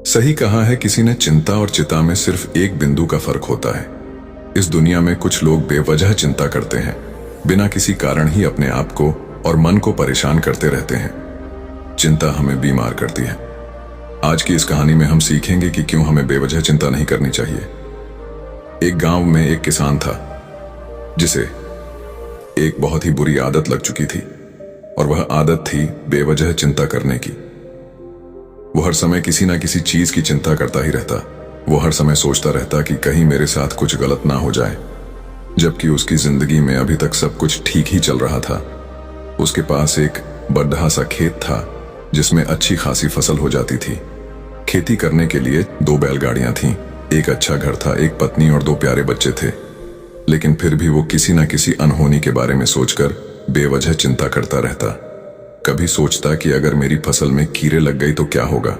सही कहा है किसी ने, चिंता और चिता में सिर्फ एक बिंदु का फर्क होता है। इस दुनिया में कुछ लोग बेवजह चिंता करते हैं, बिना किसी कारण ही अपने आप को और मन को परेशान करते रहते हैं। चिंता हमें बीमार करती है। आज की इस कहानी में हम सीखेंगे कि क्यों हमें बेवजह चिंता नहीं करनी चाहिए। एक गांव में एक किसान था जिसे एक बहुत ही बुरी आदत लग चुकी थी, और वह आदत थी बेवजह चिंता करने की। वो हर समय किसी ना किसी चीज की चिंता करता ही रहता। वो हर समय सोचता रहता कि कहीं मेरे साथ कुछ गलत ना हो जाए, जबकि उसकी जिंदगी में अभी तक सब कुछ ठीक ही चल रहा था। उसके पास एक बड़ा सा खेत था जिसमें अच्छी खासी फसल हो जाती थी। खेती करने के लिए 2 बैलगाड़ियां थीं, एक अच्छा घर था, एक पत्नी और 2 प्यारे बच्चे थे। लेकिन फिर भी वो किसी न किसी अनहोनी के बारे में सोचकर बेवजह चिंता करता रहता। कभी सोचता कि अगर मेरी फसल में कीड़े लग गई तो क्या होगा,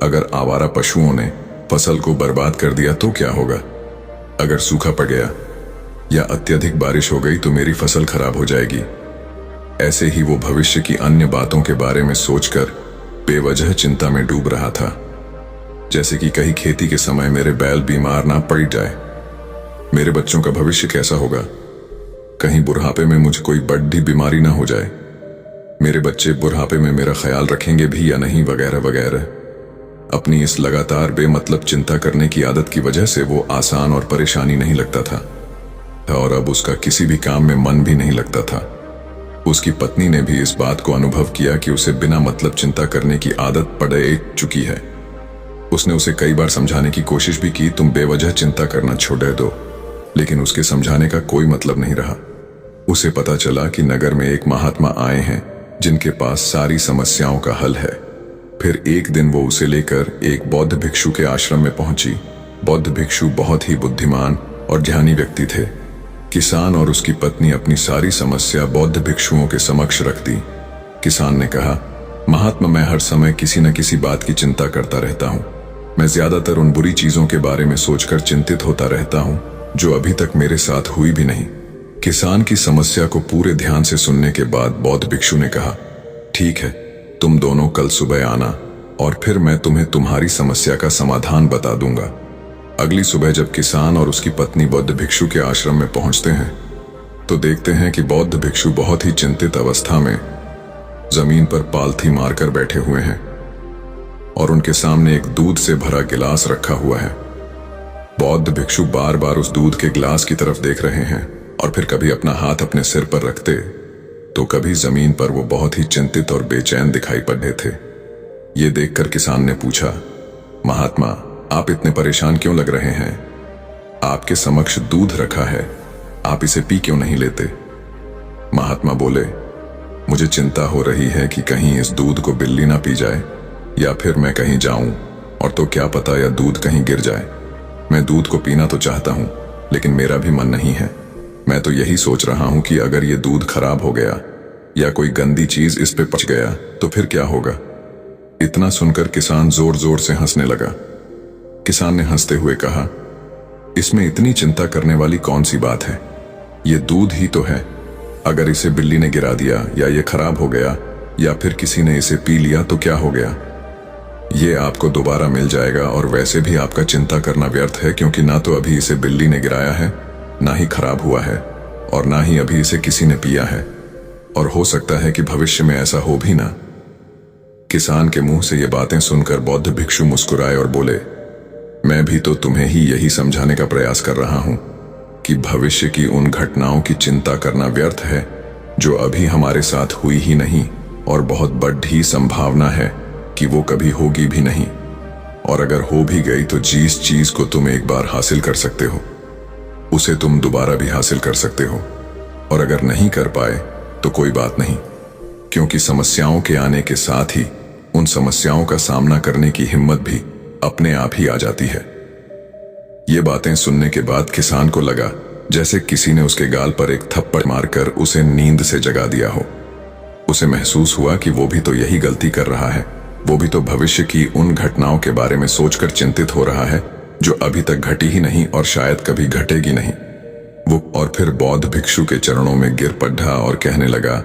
अगर आवारा पशुओं ने फसल को बर्बाद कर दिया तो क्या होगा, अगर सूखा पड़ गया या अत्यधिक बारिश हो गई तो मेरी फसल खराब हो जाएगी। ऐसे ही वो भविष्य की अन्य बातों के बारे में सोचकर बेवजह चिंता में डूब रहा था। जैसे कि कहीं खेती के समय मेरे बैल बीमार ना पड़ जाए, मेरे बच्चों का भविष्य कैसा होगा, कहीं बुढ़ापे में मुझे कोई बड़ी बीमारी ना हो जाए, मेरे बच्चे बुढ़ापे में मेरा ख्याल रखेंगे भी या नहीं, वगैरह वगैरह। अपनी इस लगातार बेमतलब चिंता करने की आदत की वजह से वो आसान और परेशानी नहीं लगता था, और अब उसका किसी भी काम में मन भी नहीं लगता था। उसकी पत्नी ने भी इस बात को अनुभव किया कि उसे बिना मतलब चिंता करने की आदत पड़ चुकी है। उसने उसे कई बार समझाने की कोशिश भी की, तुम बेवजह चिंता करना छोड़ दो, लेकिन उसके समझाने का कोई मतलब नहीं रहा। उसे पता चला कि नगर में एक महात्मा आए हैं जिनके पास सारी समस्याओं का हल है। फिर एक दिन वो उसे लेकर एक बौद्ध भिक्षु के आश्रम में पहुंची। बौद्ध भिक्षु बहुत ही बुद्धिमान और ज्ञानी व्यक्ति थे। किसान और उसकी पत्नी अपनी सारी समस्या बौद्ध भिक्षुओं के समक्ष रख दी। किसान ने कहा, महात्मा, मैं हर समय किसी न किसी बात की चिंता करता रहता हूँ। मैं ज्यादातर उन बुरी चीजों के बारे में सोचकर चिंतित होता रहता हूँ जो अभी तक मेरे साथ हुई भी नहीं। किसान की समस्या को पूरे ध्यान से सुनने के बाद बौद्ध भिक्षु ने कहा, ठीक है, तुम दोनों कल सुबह आना और फिर मैं तुम्हें तुम्हारी समस्या का समाधान बता दूंगा। अगली सुबह जब किसान और उसकी पत्नी बौद्ध भिक्षु के आश्रम में पहुंचते हैं तो देखते हैं कि बौद्ध भिक्षु बहुत ही चिंतित अवस्था में जमीन पर पालथी मारकर बैठे हुए हैं और उनके सामने एक दूध से भरा गिलास रखा हुआ है। बौद्ध भिक्षु बार बार उस दूध के गिलास की तरफ देख रहे हैं और फिर कभी अपना हाथ अपने सिर पर रखते तो कभी जमीन पर। वो बहुत ही चिंतित और बेचैन दिखाई पड़ रहे थे। ये देखकर किसान ने पूछा, महात्मा, आप इतने परेशान क्यों लग रहे हैं? आपके समक्ष दूध रखा है, आप इसे पी क्यों नहीं लेते? महात्मा बोले, मुझे चिंता हो रही है कि कहीं इस दूध को बिल्ली ना पी जाए या फिर मैं कहीं जाऊं और तो क्या पता या दूध कहीं गिर जाए। मैं दूध को पीना तो चाहता हूं लेकिन मेरा भी मन नहीं है। मैं तो यही सोच रहा हूं कि अगर ये दूध खराब हो गया या कोई गंदी चीज इस पे पच गया तो फिर क्या होगा? इतना सुनकर किसान जोर जोर से हंसने लगा। किसान ने हंसते हुए कहा, इसमें इतनी चिंता करने वाली कौन सी बात है? ये दूध ही तो है। अगर इसे बिल्ली ने गिरा दिया या ये खराब हो गया या फिर किसी ने इसे पी लिया तो क्या हो गया? ये आपको दोबारा मिल जाएगा और वैसे भी आपका चिंता करना व्यर्थ है, क्योंकि ना तो अभी इसे बिल्ली ने गिराया है, ना ही खराब हुआ है और ना ही अभी इसे किसी ने पिया है, और हो सकता है कि भविष्य में ऐसा हो भी ना। किसान के मुंह से ये बातें सुनकर बौद्ध भिक्षु मुस्कुराए और बोले, मैं भी तो तुम्हें ही यही समझाने का प्रयास कर रहा हूं कि भविष्य की उन घटनाओं की चिंता करना व्यर्थ है जो अभी हमारे साथ हुई ही नहीं, और बहुत बड़ी संभावना है कि वो कभी होगी भी नहीं, और अगर हो भी गई तो जिस चीज को तुम एक बार हासिल कर सकते हो उसे तुम दोबारा भी हासिल कर सकते हो, और अगर नहीं कर पाए तो कोई बात नहीं, क्योंकि समस्याओं के आने के साथ ही उन समस्याओं का सामना करने की हिम्मत भी अपने आप ही आ जाती है। ये बातें सुनने के बाद किसान को लगा जैसे किसी ने उसके गाल पर एक थप्पड़ मारकर उसे नींद से जगा दिया हो। उसे महसूस हुआ कि वो भी तो यही गलती कर रहा है। वो भी तो भविष्य की उन घटनाओं के बारे में सोचकर चिंतित हो रहा है जो अभी तक घटी ही नहीं और शायद कभी घटेगी नहीं। वो और फिर बौद्ध भिक्षु के चरणों में गिर पड़ा और कहने लगा,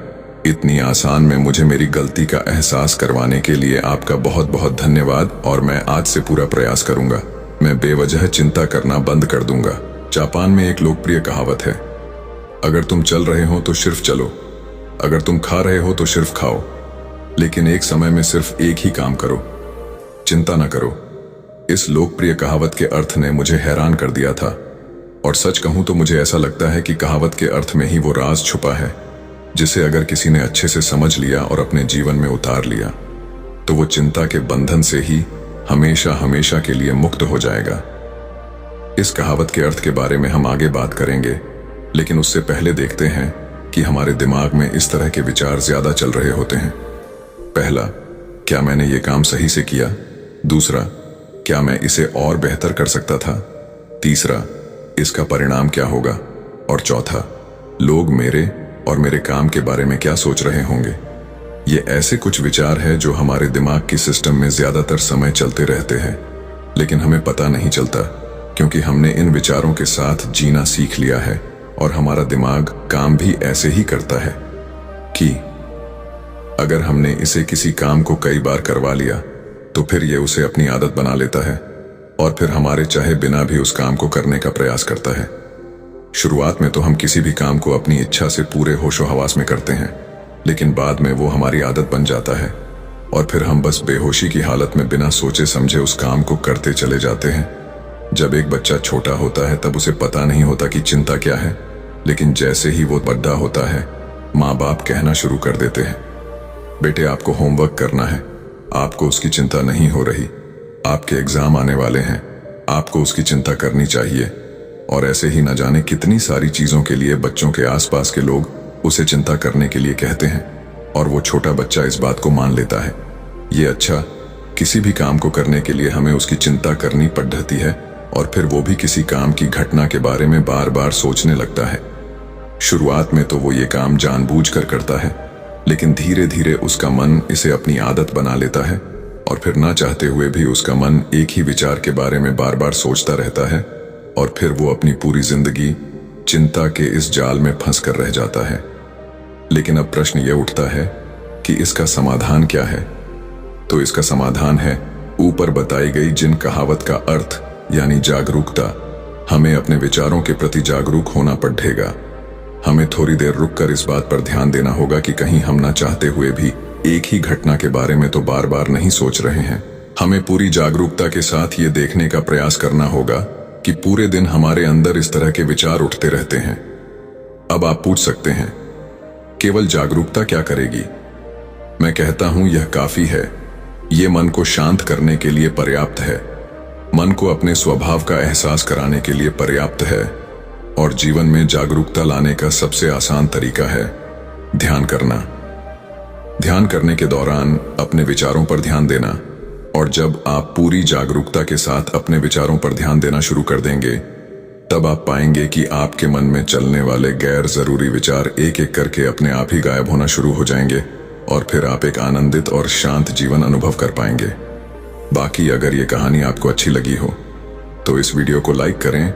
इतनी आसान में मुझे मेरी गलती का एहसास करवाने के लिए आपका बहुत बहुत धन्यवाद और मैं आज से पूरा प्रयास करूंगा। मैं बेवजह चिंता करना बंद कर दूंगा। जापान में एक लोकप्रिय कहावत है, अगर तुम चल रहे हो तो सिर्फ चलो, अगर तुम खा रहे हो तो सिर्फ खाओ, लेकिन एक समय में सिर्फ एक ही काम करो, चिंता न करो। इस लोकप्रिय कहावत के अर्थ ने मुझे हैरान कर दिया था और सच कहूं तो मुझे ऐसा लगता है कि कहावत के अर्थ में ही वो राज छुपा है जिसे अगर किसी ने अच्छे से समझ लिया और अपने जीवन में उतार लिया तो वो चिंता के बंधन से ही हमेशा हमेशा के लिए मुक्त हो जाएगा। इस कहावत के अर्थ के बारे में हम आगे बात करेंगे, लेकिन उससे पहले देखते हैं कि हमारे दिमाग में इस तरह के विचार ज्यादा चल रहे होते हैं। पहला, क्या मैंने ये काम सही से किया? दूसरा, क्या मैं इसे और बेहतर कर सकता था? तीसरा, इसका परिणाम क्या होगा? और चौथा, लोग मेरे और मेरे काम के बारे में क्या सोच रहे होंगे? ये ऐसे कुछ विचार हैं जो हमारे दिमाग की सिस्टम में ज्यादातर समय चलते रहते हैं, लेकिन हमें पता नहीं चलता क्योंकि हमने इन विचारों के साथ जीना सीख लिया है और हमारा दिमाग काम भी ऐसे ही करता है कि अगर हमने इसे किसी काम को कई बार करवा लिया तो फिर ये उसे अपनी आदत बना लेता है और फिर हमारे चाहे बिना भी उस काम को करने का प्रयास करता है। शुरुआत में तो हम किसी भी काम को अपनी इच्छा से पूरे होशो हवास में करते हैं, लेकिन बाद में वो हमारी आदत बन जाता है और फिर हम बस बेहोशी की हालत में बिना सोचे समझे उस काम को करते चले जाते हैं। जब एक बच्चा छोटा होता है तब उसे पता नहीं होता कि चिंता क्या है, लेकिन जैसे ही वो बड़ा होता है माँ बाप कहना शुरू कर देते हैं, बेटे आपको होमवर्क करना है, आपको उसकी चिंता नहीं हो रही, आपके एग्जाम आने वाले हैं, आपको उसकी चिंता करनी चाहिए। और ऐसे ही न जाने कितनी सारी चीजों के लिए बच्चों के आसपास के लोग उसे चिंता करने के लिए कहते हैं और वो छोटा बच्चा इस बात को मान लेता है। ये अच्छा, किसी भी काम को करने के लिए हमें उसकी चिंता करनी पड़ती है और फिर वो भी किसी काम की घटना के बारे में बार बार सोचने लगता है। शुरुआत में तो वो ये काम जानबूझकर करता है, लेकिन धीरे धीरे उसका मन इसे अपनी आदत बना लेता है और फिर ना चाहते हुए भी उसका मन एक ही विचार के बारे में बार बार सोचता रहता है और फिर वो अपनी पूरी जिंदगी चिंता के इस जाल में फंस कर रह जाता है। लेकिन अब प्रश्न ये उठता है कि इसका समाधान क्या है? तो इसका समाधान है ऊपर बताई गई जिन कहावत का अर्थ यानी जागरूकता। हमें अपने विचारों के प्रति जागरूक होना पड़ेगा। हमें थोड़ी देर रुककर इस बात पर ध्यान देना होगा कि कहीं हम ना चाहते हुए भी एक ही घटना के बारे में तो बार बार नहीं सोच रहे हैं। हमें पूरी जागरूकता के साथ ये देखने का प्रयास करना होगा कि पूरे दिन हमारे अंदर इस तरह के विचार उठते रहते हैं। अब आप पूछ सकते हैं, केवल जागरूकता क्या करेगी? मैं कहता हूं यह काफी है। ये मन को शांत करने के लिए पर्याप्त है, मन को अपने स्वभाव का एहसास कराने के लिए पर्याप्त है और जीवन में जागरूकता लाने का सबसे आसान तरीका है ध्यान करना। ध्यान करने के दौरान अपने विचारों पर ध्यान देना, और जब आप पूरी जागरूकता के साथ अपने विचारों पर ध्यान देना शुरू कर देंगे तब आप पाएंगे कि आपके मन में चलने वाले गैर जरूरी विचार एक एक करके अपने आप ही गायब होना शुरू हो जाएंगे और फिर आप एक आनंदित और शांत जीवन अनुभव कर पाएंगे। बाकी अगर ये कहानी आपको अच्छी लगी हो तो इस वीडियो को लाइक करें